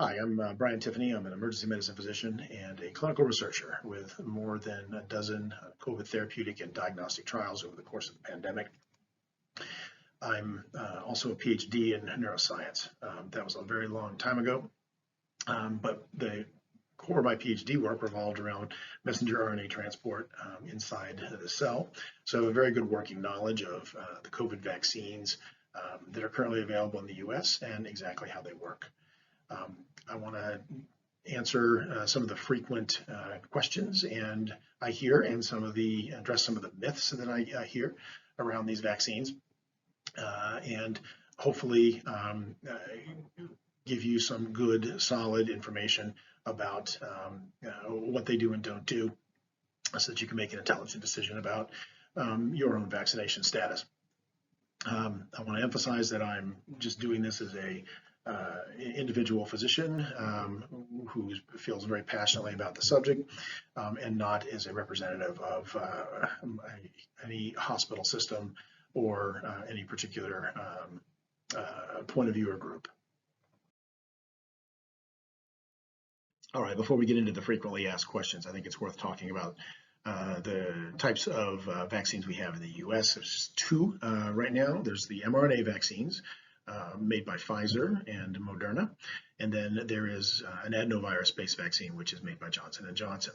Hi, I'm Brian Tiffany. I'm an emergency medicine physician and a clinical researcher with more than a dozen COVID therapeutic and diagnostic trials over the course of the pandemic. I'm also a PhD in neuroscience. That was a very long time ago, but the core of my PhD work revolved around messenger RNA transport inside the cell. So a very good working knowledge of the COVID vaccines that are currently available in the US and exactly how they work. I want to answer some of the frequent questions and I hear, and address some of the myths that I hear around these vaccines, and hopefully give you some good, solid information about what they do and don't do, so that you can make an intelligent decision about your own vaccination status. I want to emphasize that I'm just doing this as a individual physician who feels very passionately about the subject, and not as a representative of any hospital system or any particular point of view or group. All right, before we get into the frequently asked questions, I think it's worth talking about the types of vaccines we have in the US. There's two right now. There's the mRNA vaccines, made by Pfizer and Moderna, and then there is an adenovirus-based vaccine which is made by Johnson & Johnson.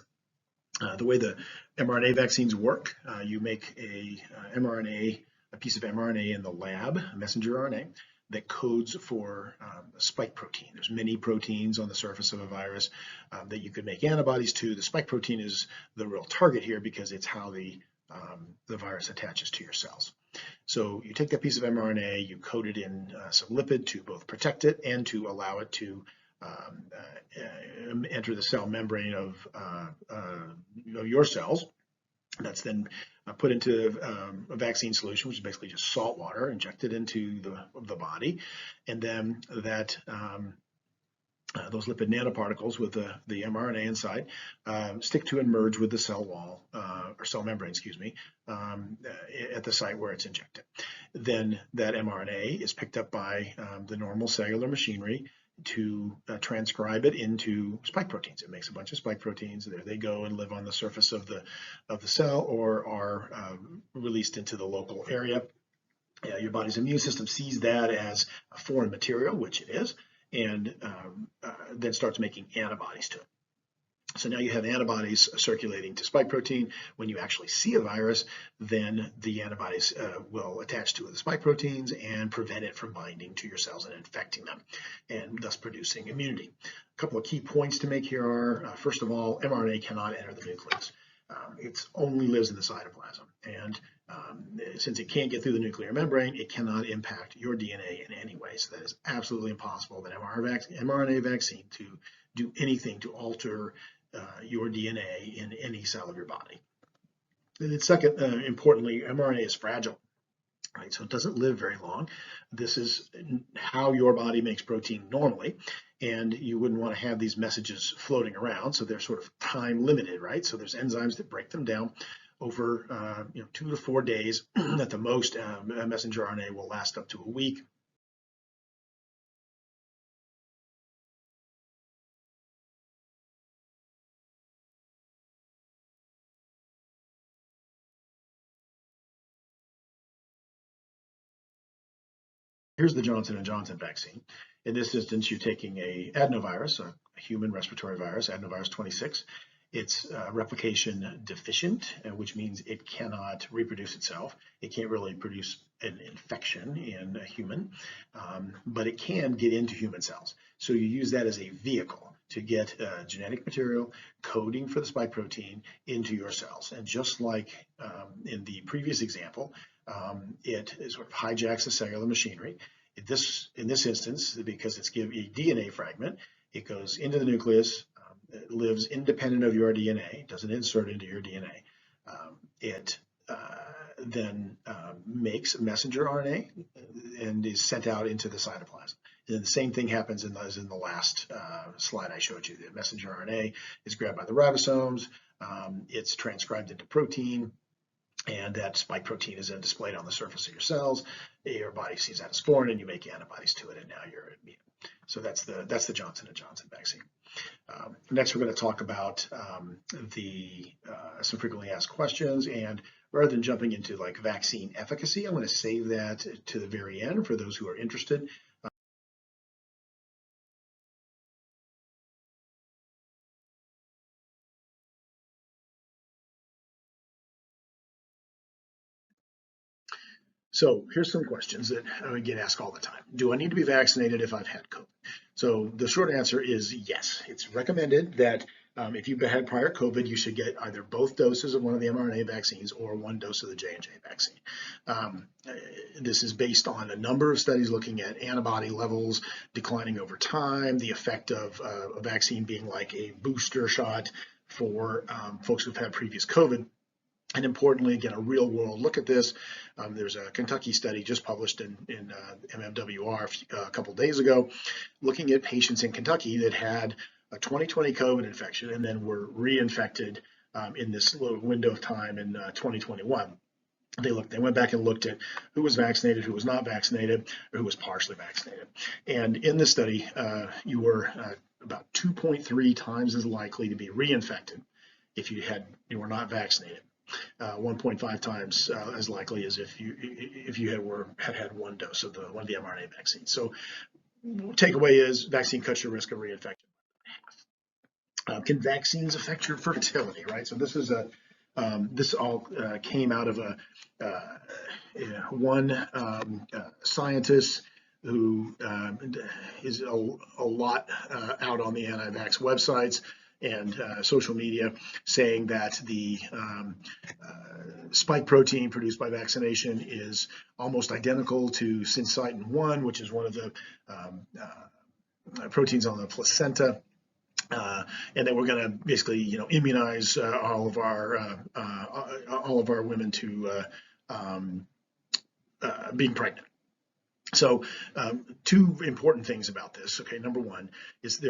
The way the mRNA vaccines work, you make a piece of mRNA in the lab, a messenger RNA, that codes for a spike protein. There's many proteins on the surface of a virus that you could make antibodies to. The spike protein is the real target here because it's how the virus attaches to your cells. So you take that piece of mRNA, you coat it in some lipid to both protect it and to allow it to enter the cell membrane of your cells. That's then put into a vaccine solution, which is basically just salt water injected into the body, and then that those lipid nanoparticles with the mRNA inside stick to and merge with the cell wall, or cell membrane, excuse me, at the site where it's injected. Then that mRNA is picked up by the normal cellular machinery to transcribe it into spike proteins. It makes a bunch of spike proteins. There they go and live on the surface of the cell, or are released into the local area. Your body's immune system sees that as a foreign material, which it is, and then starts making antibodies to it. So now you have antibodies circulating to spike protein. When you actually see a virus, then the antibodies will attach to the spike proteins and prevent it from binding to your cells and infecting them, and thus producing immunity. A couple of key points to make here are, first of all, mRNA cannot enter the nucleus. It only lives in the cytoplasm, and since it can't get through the nuclear membrane, it cannot impact your DNA in any way. So that is absolutely impossible that mRNA vaccine to do anything to alter your DNA in any cell of your body. And then second, importantly, mRNA is fragile, right? So it doesn't live very long. This is how your body makes protein normally, and you wouldn't want to have these messages floating around, so they're sort of time limited, right? So there's enzymes that break them down over 2 to 4 days at the most. Messenger RNA will last up to a week. Here's the Johnson & Johnson vaccine. In this instance, you're taking a adenovirus, a human respiratory virus, adenovirus 26. It's replication deficient, which means it cannot reproduce itself. It can't really produce an infection in a human, but it can get into human cells. So you use that as a vehicle to get genetic material coding for the spike protein into your cells. And just like in the previous example, it sort of hijacks the cellular machinery. In this instance, because it's giving a DNA fragment, it goes into the nucleus. It lives independent of your DNA, doesn't insert into your DNA. It then makes messenger RNA and is sent out into the cytoplasm. And then the same thing happens as in the last slide I showed you. The messenger RNA is grabbed by the ribosomes. It's transcribed into protein. and that spike protein is then displayed on the surface of your cells. Your body sees that as foreign, and you make antibodies to it, and now you're immune. So that's the Johnson & Johnson vaccine. Next, we're going to talk about some frequently asked questions, and rather than jumping into like vaccine efficacy, I'm going to save that to the very end for those who are interested. So here's some questions that I get asked all the time. Do I need to be vaccinated if I've had COVID? So the short answer is yes. It's recommended that if you've had prior COVID, you should get either both doses of one of the mRNA vaccines or one dose of the J&J vaccine. This is based on a number of studies looking at antibody levels declining over time, the effect of a vaccine being like a booster shot for folks who've had previous COVID. And importantly, again, a real world look at this. There's a Kentucky study just published in MMWR a couple of days ago, looking at patients in Kentucky that had a 2020 COVID infection and then were reinfected in this little window of time in 2021. They went back and looked at who was vaccinated, who was not vaccinated, or who was partially vaccinated. And in this study, you were about 2.3 times as likely to be reinfected if you were not vaccinated. 1.5 times as likely as if you had one dose of one of the mRNA vaccines. So takeaway is vaccine cuts your risk of reinfection. Can vaccines affect your fertility, right? So this is this all came out of one scientist who is a lot out on the anti-vax websites and social media, saying that the spike protein produced by vaccination is almost identical to syncytin 1, which is one of the proteins on the placenta. And then we're going to basically, immunize all of our women to being pregnant. So two important things about this. Okay, number one is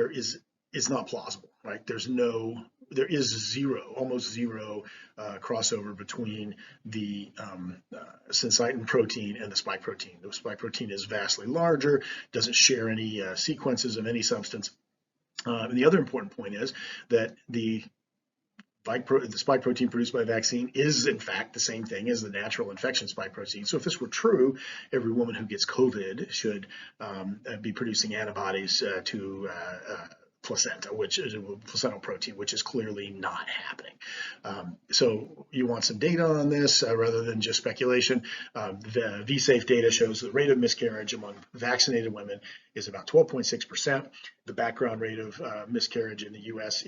it's not plausible, right? There is almost zero crossover between the syncytin protein and the spike protein. The spike protein is vastly larger, doesn't share any sequences of any substance. And the other important point is that the spike protein produced by vaccine is in fact the same thing as the natural infection spike protein. So if this were true, every woman who gets COVID should be producing antibodies to placenta, which is a placental protein, which is clearly not happening. So you want some data on this rather than just speculation. The V-Safe data shows the rate of miscarriage among vaccinated women is about 12.6%. The background rate of miscarriage in the U.S.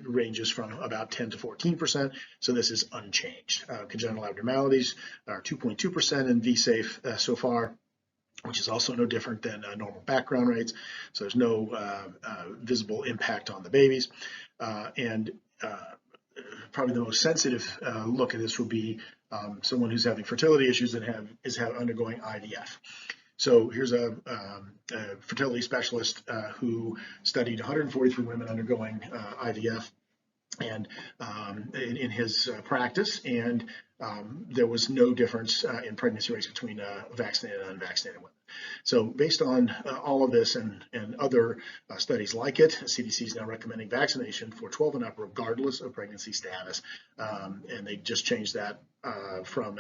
ranges from about 10 to 14%. So this is unchanged. Congenital abnormalities are 2.2% in V-Safe so far, which is also no different than normal background rates. So there's no visible impact on the babies. And probably the most sensitive look at this will be someone who's having fertility issues and is undergoing IVF. So here's a fertility specialist who studied 143 women undergoing IVF and in his practice, and there was no difference in pregnancy rates between vaccinated and unvaccinated women. So based on all of this and other studies like it, CDC is now recommending vaccination for 12 and up regardless of pregnancy status, and they just changed that from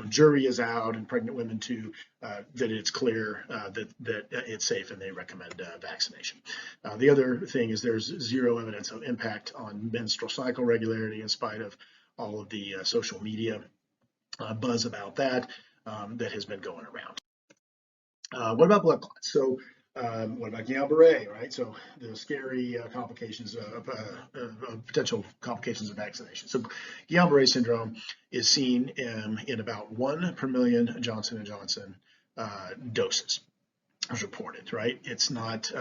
jury is out and pregnant women to that it's clear that it's safe and they recommend vaccination. The other thing is there's zero evidence of impact on menstrual cycle regularity in spite of all of the social media buzz about that that has been going around. What about blood clots? So what about Guillain-Barré, right? So the scary complications potential complications of vaccination. So Guillain-Barré syndrome is seen in about 1 per million Johnson & Johnson doses as reported, right? It's not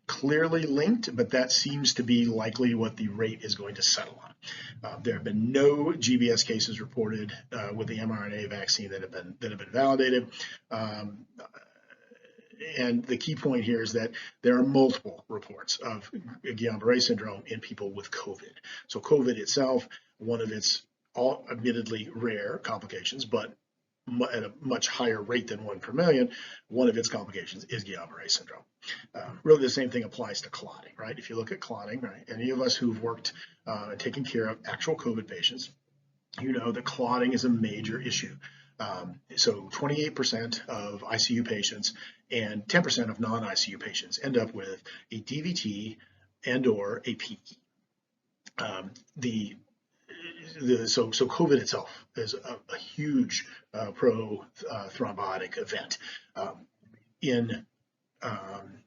clearly linked, but that seems to be likely what the rate is going to settle on. There have been no GBS cases reported with the mRNA vaccine that have been validated. and the key point here is that there are multiple reports of Guillain-Barré syndrome in people with COVID. So COVID itself, one of its all admittedly rare complications, but at a much higher rate than 1 per million, one of its complications is Guillain-Barré syndrome. Really the same thing applies to clotting, right? If you look at clotting, right, any of us who've worked and taken care of actual COVID patients, you know that clotting is a major issue. So 28% of ICU patients and 10% of non-ICU patients end up with a DVT and or a PE. So COVID itself is a huge pro-thrombotic event. In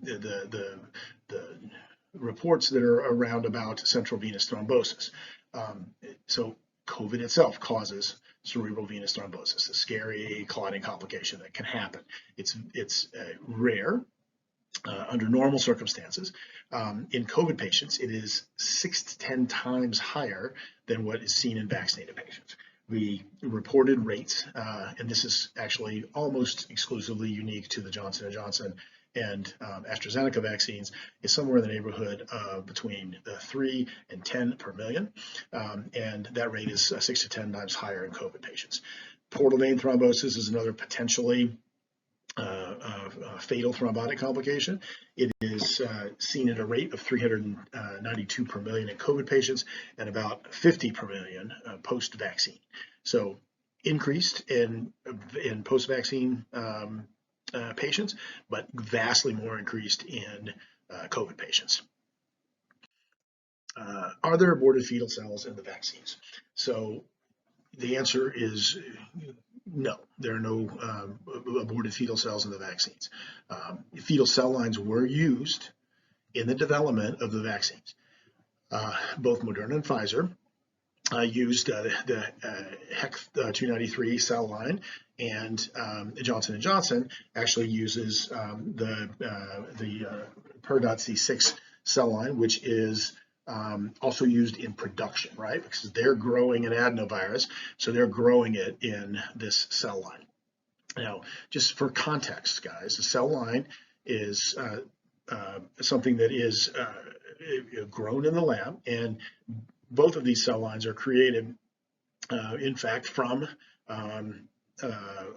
the reports that are around about central venous thrombosis, so COVID itself causes cerebral venous thrombosis, a scary clotting complication that can happen. It's rare under normal circumstances. In COVID patients, it is 6 to 10 times higher than what is seen in vaccinated patients. The reported rates, and this is actually almost exclusively unique to the Johnson & Johnson and AstraZeneca vaccines, is somewhere in the neighborhood of between 3 and 10 per million, and that rate is 6 to 10 times higher in COVID patients. Portal vein thrombosis is another potentially fatal thrombotic complication. It is seen at a rate of 392 per million in COVID patients and about 50 per million post-vaccine. So increased in post-vaccine patients, but vastly more increased in COVID patients. Are there aborted fetal cells in the vaccines? So the answer is no, there are no aborted fetal cells in the vaccines. Fetal cell lines were used in the development of the vaccines. Both Moderna and Pfizer used the HCWv3 cell line, and Johnson & Johnson actually uses the per.C6 cell line, which is also used in production, right? Because they're growing an adenovirus, so they're growing it in this cell line. Now, just for context, guys, a cell line is something that is grown in the lab, and both of these cell lines are created, in fact, from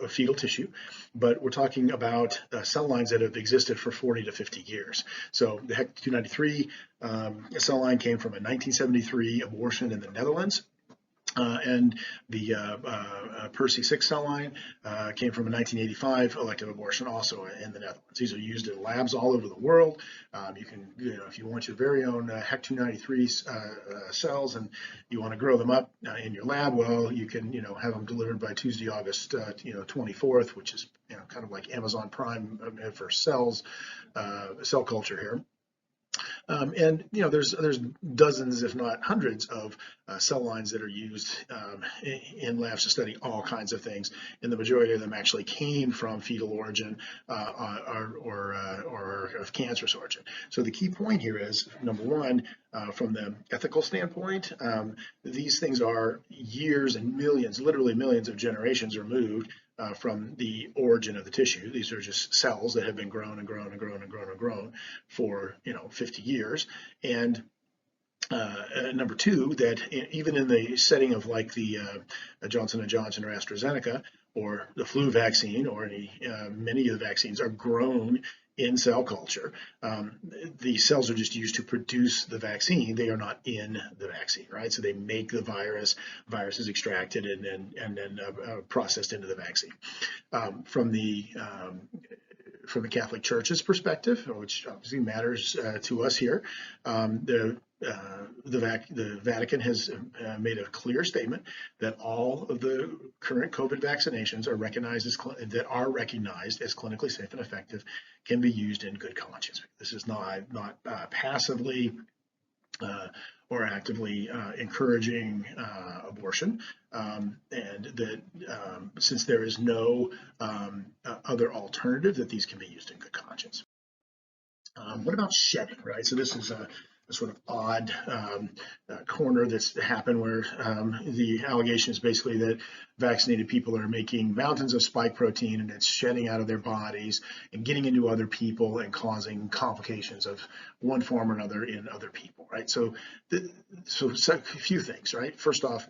fetal tissue, but we're talking about cell lines that have existed for 40 to 50 years. So the HCWv3 cell line came from a 1973 abortion in the Netherlands, and the per.C6 cell line came from a 1985 elective abortion also in the Netherlands. These are used in labs all over the world. You can, if you want your very own HCWv3 cells and you want to grow them up in your lab, well, you can, have them delivered by Tuesday, August, 24th, which is, kind of like Amazon Prime for cells, cell culture here. And there's dozens, if not hundreds, of cell lines that are used in labs to study all kinds of things, and the majority of them actually came from fetal origin or of cancerous origin. So the key point here is, number one, from the ethical standpoint, these things are years and millions, literally millions of generations removed from the origin of the tissue. These are just cells that have been grown and grown and grown and grown and grown for 50 years. And number two, that even in the setting of like the Johnson & Johnson or AstraZeneca or the flu vaccine or many of the vaccines are grown in cell culture. The cells are just used to produce the vaccine. They are not in the vaccine, right? So they make the virus is extracted and then processed into the vaccine. From the Catholic Church's perspective, which obviously matters to us here, the Vatican has made a clear statement that all of the current COVID vaccinations are recognized as clinically safe and effective, can be used in good conscience. This is not passively or actively encouraging abortion, and that since there is no other alternative, that these can be used in good conscience. What about shedding, right? So this is sort of odd corner that's happened where the allegation is basically that vaccinated people are making mountains of spike protein and it's shedding out of their bodies and getting into other people and causing complications of one form or another in other people, right? So a few things, right? First off,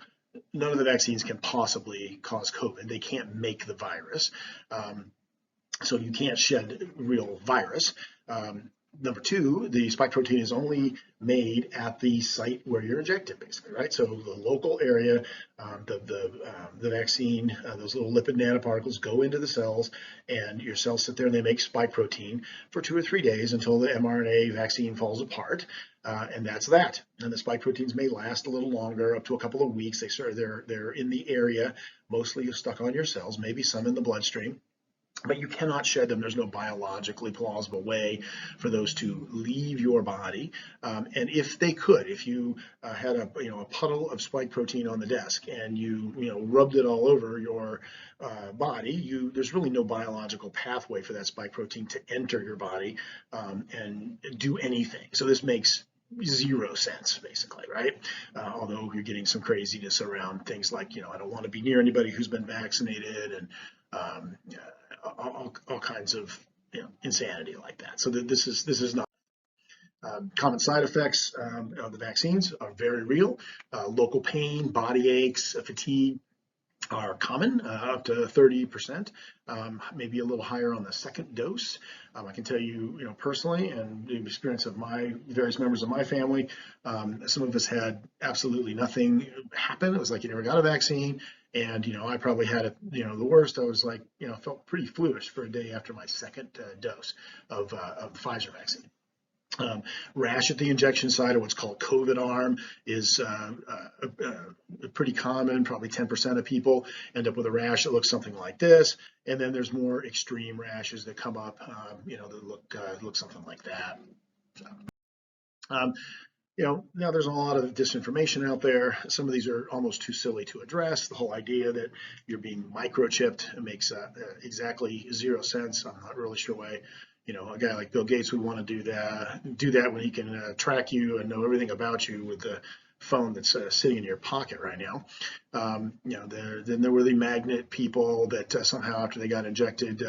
none of the vaccines can possibly cause COVID. They can't make the virus. So you can't shed real virus. Number two, the spike protein is only made at the site where you're injected, basically, right? So the local area, the vaccine, those little lipid nanoparticles go into the cells, and your cells sit there and they make spike protein for 2 or 3 days until the mRNA vaccine falls apart, and that's that. And the spike proteins may last a little longer, up to a couple of weeks. They're in the area, mostly stuck on your cells, maybe some in the bloodstream. But you cannot shed them. There's no biologically plausible way for those to leave your body. And if they could, if you had a puddle of spike protein on the desk and you rubbed it all over your body, there's really no biological pathway for that spike protein to enter your body and do anything. So this makes zero sense, basically, right? Although you're getting some craziness around things like, I don't want to be near anybody who's been vaccinated, and all kinds of insanity like that. So this is not. Common side effects of the vaccines are very real. Local pain, body aches, fatigue are common, up to 30%, maybe a little higher on the second dose. I can tell you, personally, and the experience of my various members of my family, some of us had absolutely nothing happen. It was like you never got a vaccine. And, I probably had it, the worst. I was like, felt pretty foolish for a day after my second dose of the Pfizer vaccine. Rash at the injection site, or what's called COVID arm, is pretty common. Probably 10% of people end up with a rash that looks something like this. And then there's more extreme rashes that come up, that look something like that. Now there's a lot of disinformation out there. Some of these are almost too silly to address. The whole idea that you're being microchipped makes exactly zero sense. I'm not really sure why, a guy like Bill Gates would want to do that when he can track you and know everything about you with the phone that's sitting in your pocket right now. Then there were the magnet people that somehow after they got injected,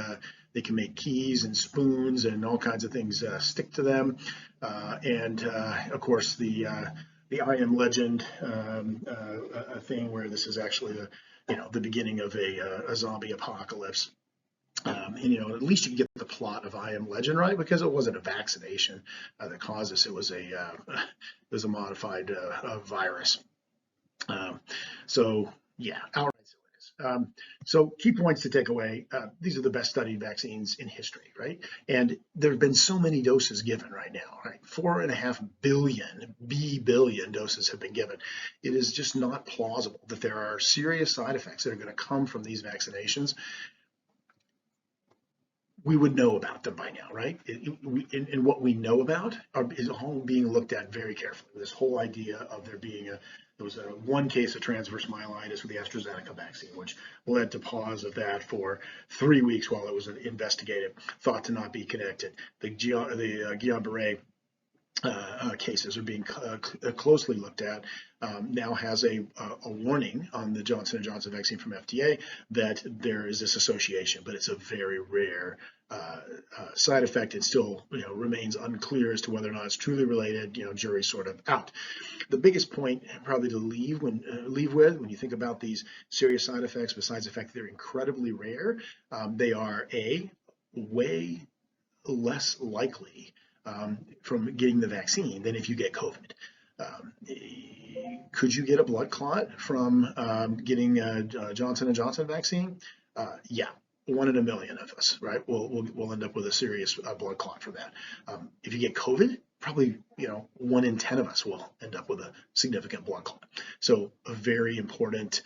they can make keys and spoons and all kinds of things stick to them. And of course, the I Am Legend thing, where this is actually the beginning of a zombie apocalypse. And at least you can get the plot of I Am Legend right, because it wasn't a vaccination that caused this. It was a modified virus. So yeah, outright silliness. So key points to take away: these are the best studied vaccines in history, right? And there have been so many doses given right now, right? 4.5 billion doses have been given. It is just not plausible that there are serious side effects that are going to come from these vaccinations. We would know about them by now, right? And what we know about is all being looked at very carefully. This whole idea of there was one case of transverse myelitis with the AstraZeneca vaccine, which led to pause of that for 3 weeks while it was investigated, thought to not be connected. The Guillain-Barré cases are being closely looked at. Now has a warning on the Johnson & Johnson vaccine from FDA that there is this association, but it's a very rare side effect. It still remains unclear as to whether or not it's truly related. Jury's sort of out. The biggest point probably to leave with when you think about these serious side effects, besides the fact that they're incredibly rare, they are way less likely from getting the vaccine than if you get COVID. Could you get a blood clot from getting a Johnson & Johnson vaccine? Yeah, 1 in a million of us, right? We'll end up with a serious blood clot from that. If you get COVID, probably 1 in 10 of us will end up with a significant blood clot. So a very important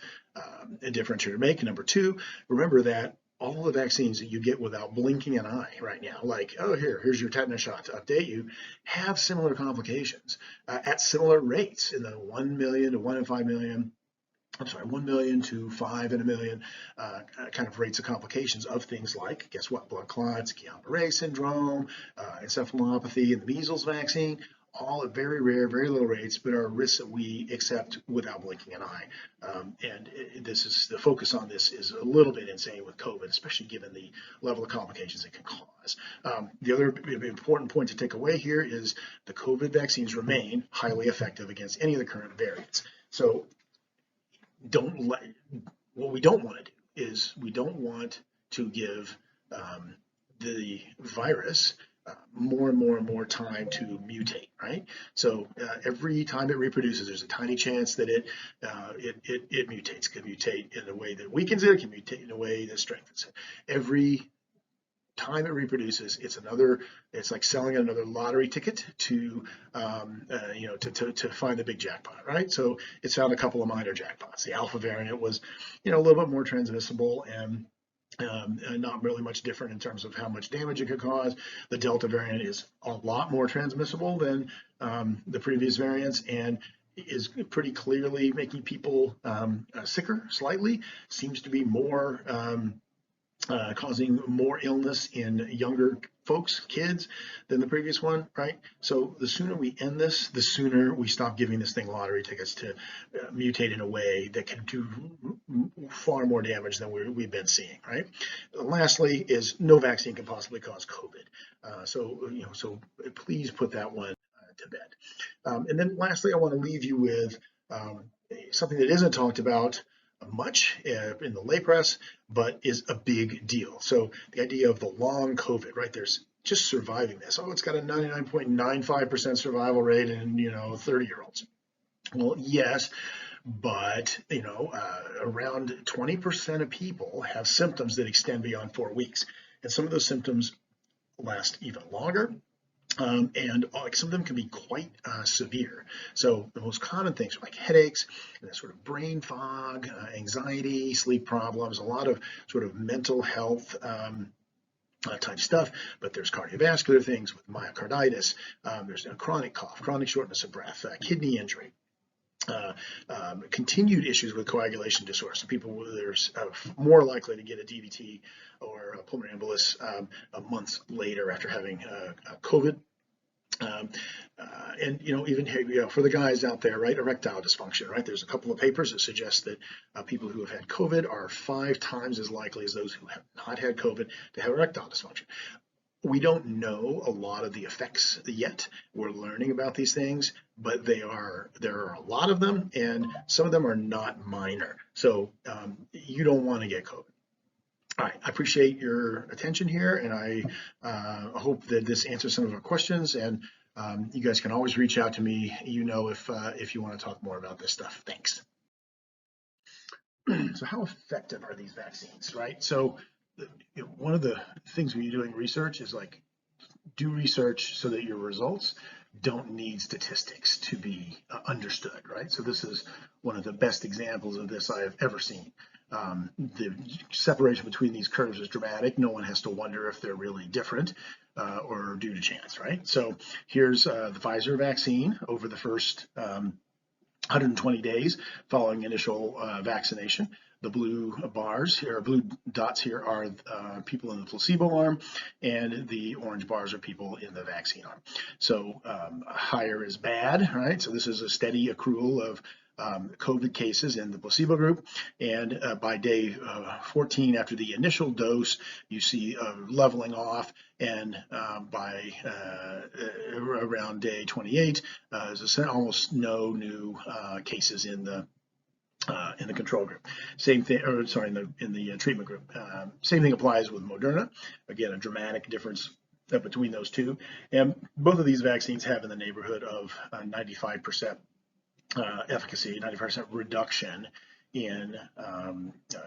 differentiator to make. Number two, remember that all the vaccines that you get without blinking an eye right now, like, oh, here's your tetanus shot to update you, have similar complications at similar rates in the 1 million to 1 in 5 million. I'm sorry, 1 million to 5 in a million kind of rates of complications of things like, guess what, blood clots, Guillain-Barré syndrome, encephalopathy, and the measles vaccine. all at very rare, very low rates, but are risks that we accept without blinking an eye. This is the focus on this is a little bit insane with COVID, especially given the level of complications it can cause. The other important point to take away here is the COVID vaccines remain highly effective against any of the current variants. So what we don't want to do is we don't want to give the virus more and more and more time to mutate, right? So every time it reproduces, there's a tiny chance that it mutates. It can mutate in a way that weakens it. It can mutate in a way that strengthens it. Every time it reproduces, it's like selling another lottery ticket to to find the big jackpot, right? So it's found a couple of minor jackpots. The alpha variant was a little bit more transmissible and not really much different in terms of how much damage it could cause. The Delta variant is a lot more transmissible than the previous variants and is pretty clearly making people sicker slightly, seems to be more causing more illness in younger folks, kids, than the previous one, right? So the sooner we end this, the sooner we stop giving this thing lottery tickets to mutate in a way that can do far more damage than we've been seeing, right? Lastly, is no vaccine can possibly cause COVID. So please put that one to bed. And then lastly, I want to leave you with something that isn't talked about much in the lay press, but is a big deal. So the idea of the long COVID, right? There's just surviving this. Oh, it's got a 99.95% survival rate in 30-year-olds. Well, yes, but around 20% of people have symptoms that extend beyond 4 weeks, and some of those symptoms last even longer. And some of them can be quite severe. So the most common things are like headaches, and sort of brain fog, anxiety, sleep problems, a lot of sort of mental health type stuff. But there's cardiovascular things with myocarditis. There's a chronic cough, chronic shortness of breath, kidney injury. Continued issues with coagulation disorder. So people there's more likely to get a DVT or a pulmonary embolus months later after having COVID. And even here, for the guys out there, right, erectile dysfunction, right? There's a couple of papers that suggest that people who have had COVID are 5 times as likely as those who have not had COVID to have erectile dysfunction. We don't know a lot of the effects yet. We're learning about these things, but there are a lot of them, and some of them are not minor. So you don't want to get COVID. All right, I appreciate your attention here, and I hope that this answers some of our questions. And you guys can always reach out to me, if you want to talk more about this stuff. Thanks. So how effective are these vaccines, right? So one of the things when you're doing research is do research so that your results don't need statistics to be understood, right? So this is one of the best examples of this I have ever seen. The separation between these curves is dramatic. No one has to wonder if they're really different or due to chance, right? So here's the Pfizer vaccine over the first 120 days following initial vaccination. The blue bars here, blue dots here are people in the placebo arm, and the orange bars are people in the vaccine arm. So higher is bad, right? So this is a steady accrual of COVID cases in the placebo group, and by day 14 after the initial dose, you see leveling off, and by around day 28, there's almost no new cases in the control group. Same thing, or sorry, in the treatment group. Same thing applies with Moderna. Again, a dramatic difference between those two, and both of these vaccines have in the neighborhood of 95% efficacy, 95% reduction in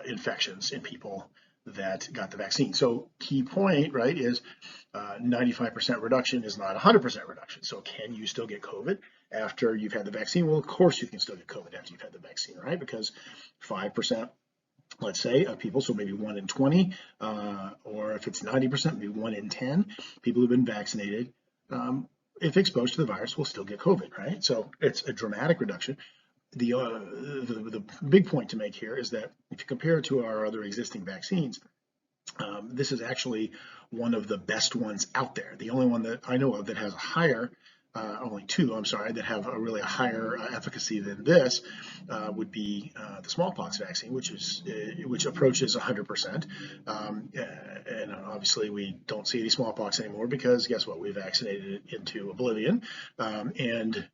infections in people that got the vaccine. So key point, right, is 95% reduction is not 100% reduction. So can you still get COVID after you've had the vaccine? Well, of course you can still get COVID after you've had the vaccine, right? Because 5%, let's say, of people, so maybe 1 in 20, or if it's 90%, maybe 1 in 10 people who've been vaccinated, if exposed to the virus, will still get COVID, right? So it's a dramatic reduction. The big point to make here is that if you compare it to our other existing vaccines, this is actually one of the best ones out there. The only one that I know of that has a higher only two, I'm sorry, that have a really higher efficacy than this would be the smallpox vaccine, which approaches 100%. And obviously, we don't see any smallpox anymore because guess what? We vaccinated it into oblivion. Then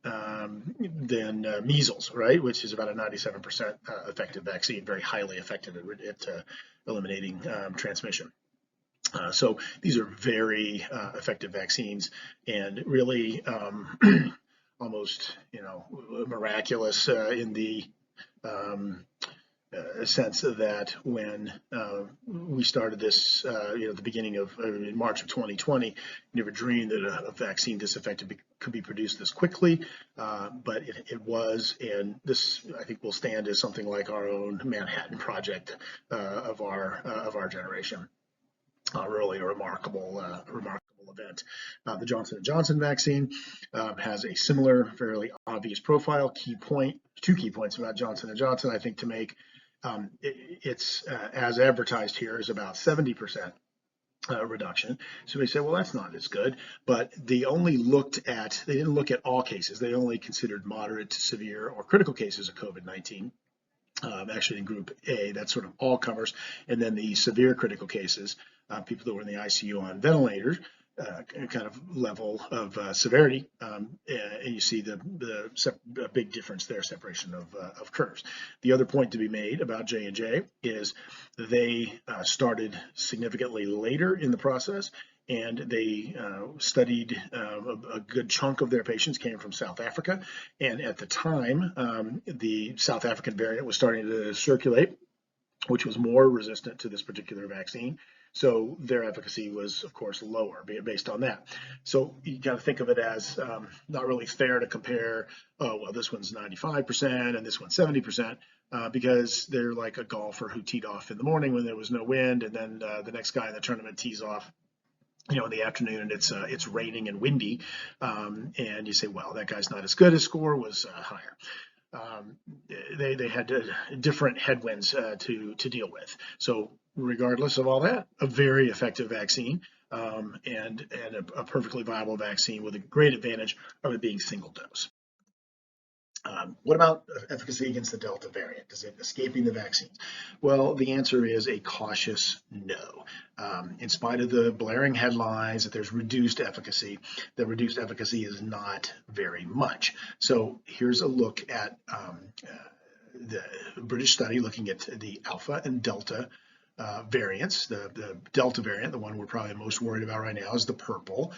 measles, right, which is about a 97% effective vaccine, very highly effective at eliminating transmission. So these are very effective vaccines, and really almost, miraculous in the sense that when we started this, at the beginning of in March of 2020, never dreamed that a vaccine this effective could be produced this quickly, but it was, and this I think will stand as something like our own Manhattan Project of our generation. Really a remarkable event. The Johnson & Johnson vaccine has a similar, fairly obvious profile. Two key points about Johnson & Johnson, I think, to make. It's as advertised here is about 70% reduction. So they say, well, that's not as good, but they didn't look at all cases. They only considered moderate to severe or critical cases of COVID-19. Actually in group A, that's sort of all comers, and then the severe critical cases, people that were in the ICU on ventilators, kind of level of severity, and you see the big difference there, separation of curves. The other point to be made about J&J is they started significantly later in the process, and they studied a good chunk of their patients came from South Africa, and at the time the South African variant was starting to circulate, which was more resistant to this particular vaccine. So their efficacy was, of course, lower based on that. So you got to think of it as not really fair to compare, oh, well, this one's 95% and this one's 70%, because they're like a golfer who teed off in the morning when there was no wind, and then the next guy in the tournament tees off in the afternoon, and it's raining and windy, and you say, well, that guy's not as good. His score was higher. They had different headwinds to deal with. So regardless of all that, a very effective vaccine, and a perfectly viable vaccine with a great advantage of it being single dose. What about efficacy against the Delta variant? Is it escaping the vaccines? Well, the answer is a cautious no. In spite of the blaring headlines that there's reduced efficacy, the reduced efficacy is not very much. So here's a look at the British study looking at the Alpha and Delta variants. The Delta variant, the one we're probably most worried about right now, is the purple.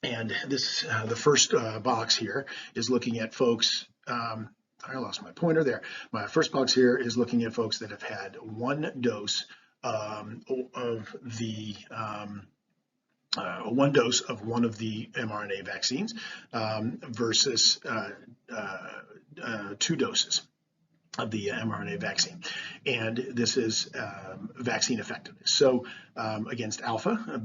And this, the first box here is looking at folks, I lost my pointer there. My first box here is looking at folks that have had one dose of one of the mRNA vaccines versus 2 doses of the mRNA vaccine, and this is vaccine effectiveness. So against Alpha,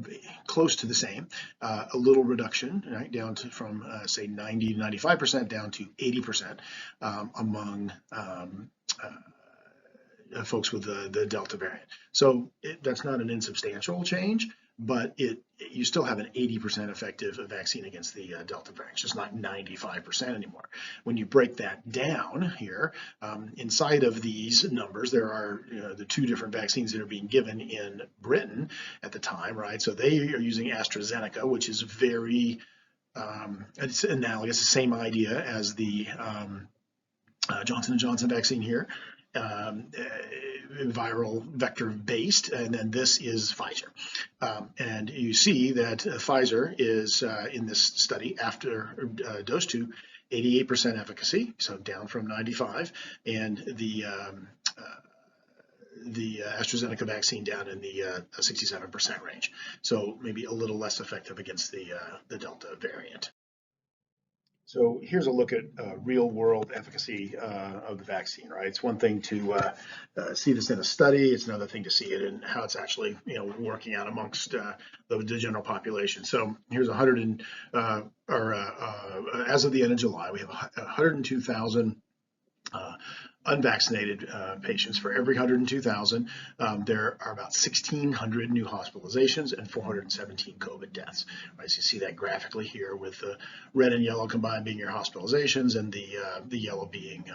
close to the same, a little reduction, right, down to from say 90 to 95% down to 80% among folks with the Delta variant. So that's not an insubstantial change, but you still have an 80% effective vaccine against the Delta variant. It's just not 95% anymore. When you break that down here, inside of these numbers, there are the 2 different vaccines that are being given in Britain at the time, right? So they are using AstraZeneca, which is very, it's analogous, the same idea as the Johnson & Johnson vaccine here. Viral vector based, and then this is Pfizer. And you see that Pfizer is in this study after dose 2, 88% efficacy, so down from 95, and the AstraZeneca vaccine down in the 67% range. So maybe a little less effective against the Delta variant. So here's a look at real world efficacy of the vaccine, right? It's one thing to see this in a study. It's another thing to see it in how it's actually, working out amongst the general population. So here's as of the end of July, we have 102,000 unvaccinated patients. For every 102,000, there are about 1,600 new hospitalizations and 417 COVID deaths. Right, so you see that graphically here with the red and yellow combined being your hospitalizations and the yellow being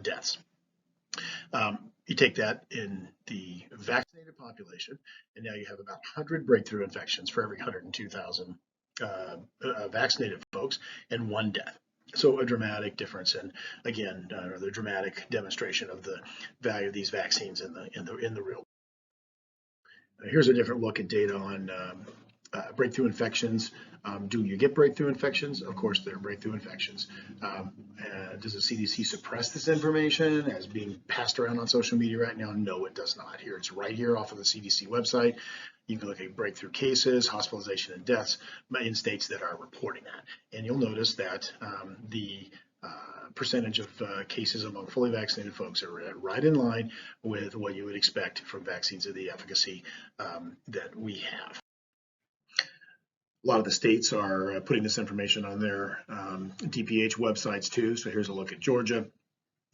deaths. You take that in the vaccinated population, and now you have about 100 breakthrough infections for every 102,000 vaccinated folks and 1 death. So a dramatic difference, and again, the dramatic demonstration of the value of these vaccines in the real. Here's a different look at data on breakthrough infections. Do you get breakthrough infections? Of course, there are breakthrough infections. Does the CDC suppress this information as being passed around on social media right now? No, it does not. Here, it's right here off of the CDC website. You can look at breakthrough cases, hospitalization, and deaths in states that are reporting that. And you'll notice that the percentage of cases among fully vaccinated folks are right in line with what you would expect from vaccines of the efficacy that we have. A lot of the states are putting this information on their DPH websites too. So here's a look at Georgia.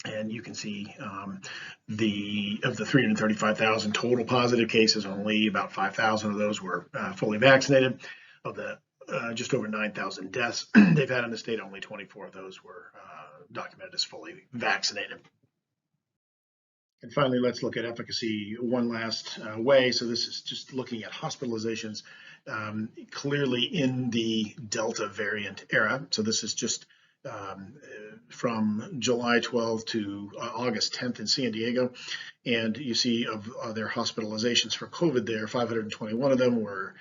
And you can see of the 335,000 total positive cases, only about 5,000 of those were fully vaccinated. Of the just over 9,000 deaths they've had in the state, only 24 of those were documented as fully vaccinated. And finally, let's look at efficacy one last way. So this is just looking at hospitalizations clearly in the Delta variant era. So this is just from July 12th to August 10th in San Diego. And you see of their hospitalizations for COVID there, 521 of them were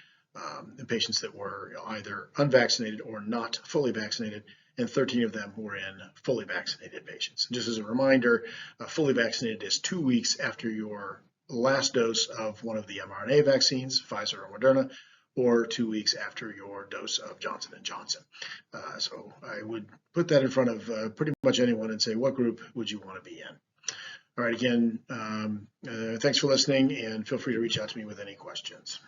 patients that were either unvaccinated or not fully vaccinated, and 13 of them were in fully vaccinated patients. Just as a reminder, fully vaccinated is 2 weeks after your last dose of one of the mRNA vaccines, Pfizer or Moderna, or 2 weeks after your dose of Johnson & Johnson. So I would put that in front of pretty much anyone and say, what group would you want to be in? All right, again, thanks for listening, and feel free to reach out to me with any questions.